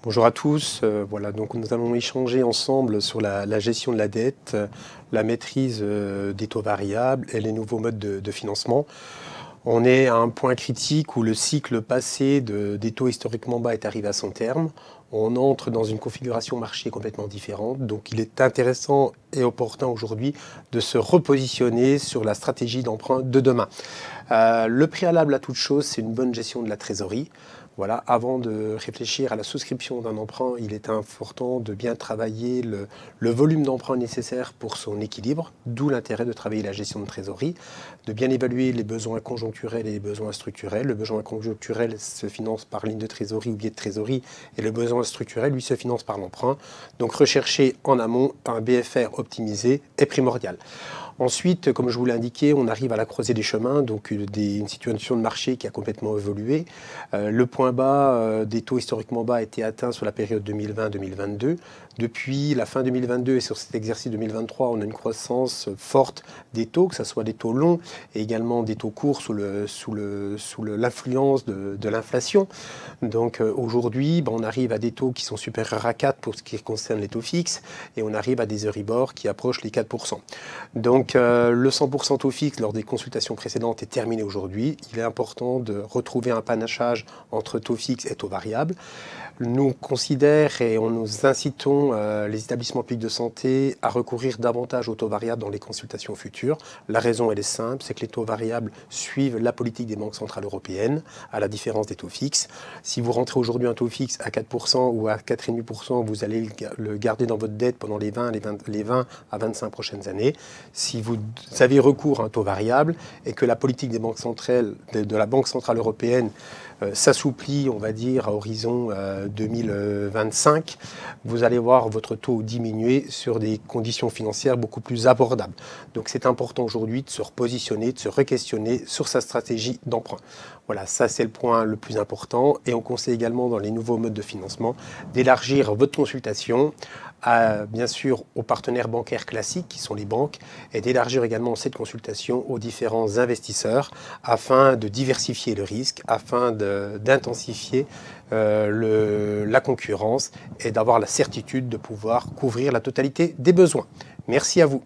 Bonjour à tous. Voilà, donc nous allons échanger ensemble sur la gestion de la dette, la maîtrise des taux variables et les nouveaux modes de financement. On est à un point critique où le cycle passé des taux historiquement bas est arrivé à son terme. On entre dans une configuration marché complètement différente. Donc il est intéressant et opportun aujourd'hui de se repositionner sur la stratégie d'emprunt de demain. Le préalable à toute chose, c'est une bonne gestion de la trésorerie. Voilà, avant de réfléchir à la souscription d'un emprunt, il est important de bien travailler le volume d'emprunt nécessaire pour son équilibre, d'où l'intérêt de travailler la gestion de trésorerie, de bien évaluer les besoins conjoncturels et les besoins structurels. Le besoin conjoncturel se finance par ligne de trésorerie ou biais de trésorerie, et le besoin structurel, lui, se finance par l'emprunt. Donc rechercher en amont un BFR optimisé est primordial. Ensuite, comme je vous l'ai indiqué, on arrive à la croisée des chemins, donc une situation de marché qui a complètement évolué. Le point bas des taux historiquement bas a été atteint sur la période 2020-2022. Depuis la fin 2022 et sur cet exercice 2023, on a une croissance forte des taux, que ce soit des taux longs et également des taux courts sous l'influence de l'inflation. Donc aujourd'hui, on arrive à des taux qui sont supérieurs à 4 pour ce qui concerne les taux fixes et on arrive à des Euribor qui approchent les 4%. Donc le 100% taux fixe lors des consultations précédentes est terminé aujourd'hui. Il est important de retrouver un panachage entre taux fixe et taux variable. Nous considérons et nous incitons les établissements publics de santé à recourir davantage aux taux variables dans les consultations futures. La raison, elle est simple, c'est que les taux variables suivent la politique des banques centrales européennes, à la différence des taux fixes. Si vous rentrez aujourd'hui un taux fixe à 4% ou à 4,5%, vous allez le garder dans votre dette pendant les 20 à 25 prochaines années. Si vous avez recours à un taux variable et que la politique des banques centrales, de la Banque centrale européenne s'assouplit, on va dire, à horizon 2025, vous allez voir votre taux diminuer sur des conditions financières beaucoup plus abordables. Donc c'est important aujourd'hui de se repositionner, de se re-questionner sur sa stratégie d'emprunt. Voilà, ça c'est le point le plus important. Et on conseille également dans les nouveaux modes de financement d'élargir votre consultation bien sûr aux partenaires bancaires classiques qui sont les banques et d'élargir également cette consultation aux différents investisseurs afin de diversifier le risque, afin d'intensifier la concurrence et d'avoir la certitude de pouvoir couvrir la totalité des besoins. Merci à vous.